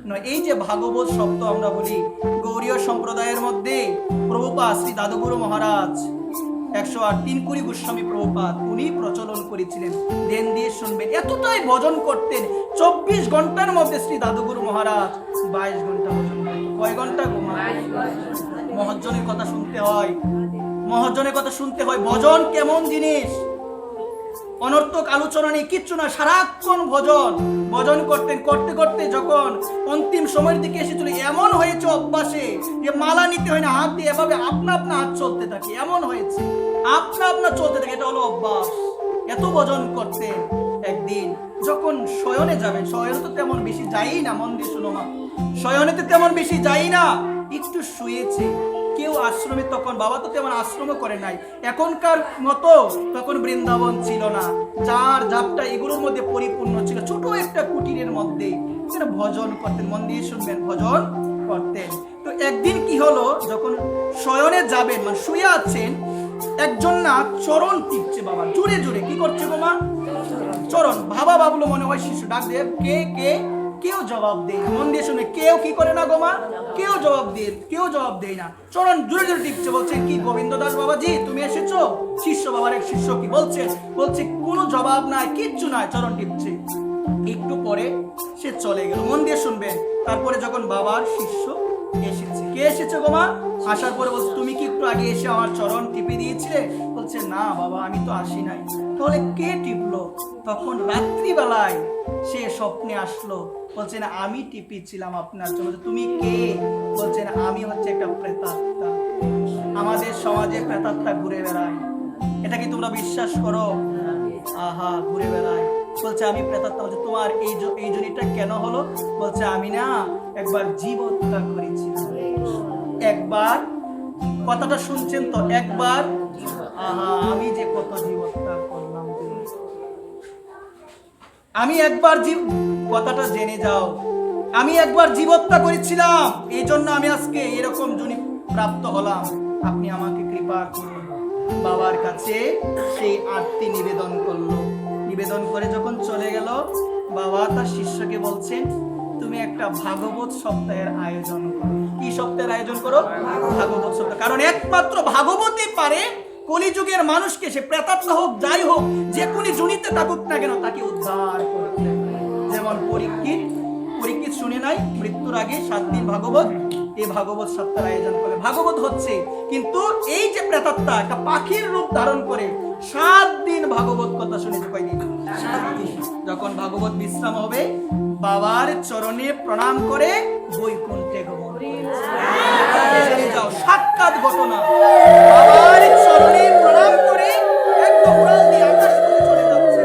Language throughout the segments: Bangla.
নয়। এই যে ভাগবত শব্দ আমরা বলি, গৌড়ীয় সম্প্রদায়ের মধ্যে প্রভুপাদ শ্রী দাদুগুরু মহারাজ 108 তিনকুরি গোস্বামী প্রভুপাদ উনি প্রচলন করেছিলেন। ধ্যান দিয়ে শুনবেন, এতটাই ভজন করতেন। 24 ঘন্টার মধ্যে শ্রী দাদুগুরু মহারাজ 22 ঘন্টা ভজন করতেন। কয় ঘন্টা? মহাজনের কথা শুনতে হয়, মহাজনের কথা শুনতে হয়। ভজন কেমন জিনিস, অনর্থক আলোচনা নেই, কিচ্ছু না, সারাক্ষণ ভজন ভজন করতেন। করতে করতে যখন অন্তিম সময়ের দিকে এসেছিল, এমন হয়েছে অভ্যাসে যে মালা নিতে হয় না, হাত দিয়ে এভাবে আপনা আপনা হাত চলতে থাকে, এমন হয়েছে আপনা আপনা চলতে থাকে, এটা হলো অভ্যাস। এত ভজন করতেন। একদিন যখন শয়নে যাবেন, শয়নে তো তেমন বেশি যাই না, মন দিয়ে শুনো মা, শয়নে তো তেমন বেশি যাই না, একটু শুয়েছে। কেউ আশ্রমে, তখন বাবা তো তেমন আশ্রমও করে নাই, এখনকার মতো তখন বৃন্দাবন ছিল না, চার ঝাপটা এগুলোর মধ্যে পরিপূর্ণ ছিল, ছোট একটা কুটিরের মধ্যে ভজন করতেন। মন দিয়ে শুনবেন, ভজন করতেন। তো একদিন কি হলো, যখন শয়নে যাবেন, মানে শুয়ে আছেন, একজন না চরণ টিপছে বাবা, জুড়ে জুড়ে। কি করছে গো মা? চরণ। বাবা বাবুলো মনে হয় শিশু, ডাক দেয় কে কে, কেউ জবাব দেয় না। মন দিয়ে শুনে, কেউ কি করে না গো মা, কেউ জবাব দেয় না। চরণ জুড়ে জুড়ে টিপছে। বলছে কি গোবিন্দ দাস বাবাজি তুমি এসেছো? শিষ্য, বাবার এক শিষ্য। কি বলছে? বলছে কোনো জবাব নাই, কিচ্ছু নাই, চরণ টিপছে। একটু পরে সে চলে গেল। মন দিয়ে শুনবেন। তারপরে যখন বাবার শিষ্য এসেছে, কে এসেছে গো মা? আসার পরে বলছে তুমি কি একটু আগে এসে আমার চরণ টিপে দিয়েছিলে? বলছে না বাবা, আমি তো আসি নাই। তাহলে কে টিপলো? তখন রাত্রিবেলায় সে স্বপ্নে আসলো, বলছে না আমি টিপেছিলাম আপনার চরণ। তুমি কে? বলছে না আমি হচ্ছে একটা প্রেতাত্মা, আমাদের সমাজে প্রেতাত্মা ঘুরে বেড়ায়। এটা কি তোমরা বিশ্বাস করো? আহা, ঘুরে বেড়ায়। বলছে আমি প্রেতাত্মা। বলছে তোমার এই জনিটা কেন হলো? বলছে আমি না একবার জীব হত্যা করেছিলাম। একবার, কথাটা শুনছেন তো, একবার। আহা, আমি যে কত জীব হত্যা করলাম, আমি একবার জীব, কথাটা জেনে যাও, আমি একবার জীব হত্যা করেছিলাম, এই জন্য আমি আজকে এরকম জনি প্রাপ্ত হলাম, আপনি আমাকে কৃপা করুন। বাবার কাছে সেই আরতি নিবেদন করলো। নিবেদন করে যখন চলে গেল, বাবা তার শিষ্যকে বলছেন তুমি একটা ভাগবত সপ্তাহের আয়োজন করো। কি সপ্তাহের আয়োজন করো? ভাগবত সপ্তাহ। কারণ একমাত্র ভাগবতই পারে কলিযুগের মানুষকে, সে প্রেতাত্মা হোক যাই হোক, যে কোনি জনিতে থাকুক না কেন, তাকে উদ্ধার করতে। যেমন পরীক্ষিত শুনে নাই, মৃত্যুর আগে 7 দিন ভাগবত, এই ভাগবত সপ্তাহের আয়োজন করে। ভাগবত হচ্ছে, কিন্তু এই যে প্রেতাত্মা একটা পাখির রূপ ধারণ করে 7 দিন ভাগবত কথা শুনেছে। কয়দিন? 7 দিন। যখন ভাগবত বিশ্রাম হবে, বাবার চরণে প্রণাম করে বৈকুণ্ঠে গমন করেছে। যাও, সাক্ষাৎ ঘটনা। বাবার চরণে প্রণাম করে একদম উড়াল দিয়ে আকাশ থেকে চলে যাচ্ছে।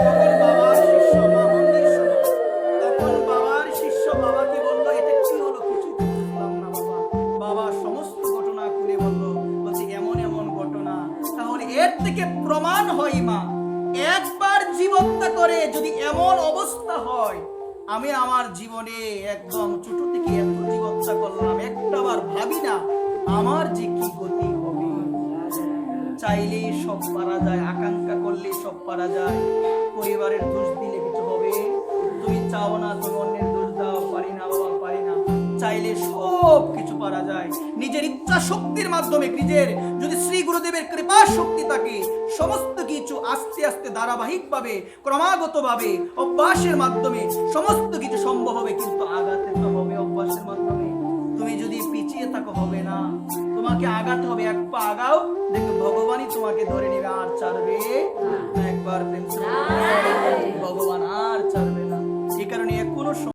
তখন বাবার শিষ্য, মা মন্দির শোনো, তখন বাবার শিষ্য বাবাকে বললো এটা কি হলো? কিছু বুঝলাম না বাবা। বাবা সমস্ত ঘটনা খুলে বললো। বলছে এমন এমন ঘটনা। তাহলে এর থেকে প্রমাণ হয় মা, একবার জীব হত্যা করে যদি এমন অবস্থা হয়, আমি আমার জীবনে একদম ছোট থেকে এত জীব হত্যা করলাম, একটাবার ভাবি না আমার যে কি গতি হবে। চাইলেই সব পারা যায়, আকাঙ্ক্ষা করলে সব পারা যায়। পরিবারের দোষ দিলে কিছু হবে? তুমি চাও না, তুমি অন্যের দোষ দাও, পারি না বাবা, পারি না। চাইলে সব কিছু পারা যায়। নিজের ইচ্ছা শক্তির মাধ্যমে, নিজের যদি শ্রী গুরুদেবের কৃপা শক্তি থাকে, সমস্ত কিছু আস্তে আস্তে ধারাবাহিকভাবে ক্রমাগতভাবে অভ্যাসের মাধ্যমে সমস্ত কিছু সম্ভব হবে। কিন্তু আগাতে তো হবে অভ্যাসের মাধ্যমে। তুমি যদি পিছিয়ে থাকো হবে না, তোমাকে আগাতে হবে। এক পা আগাও, দেখো ভগবানই তোমাকে ধরে নেবে আর ছাড়বে না। একবার প্রেম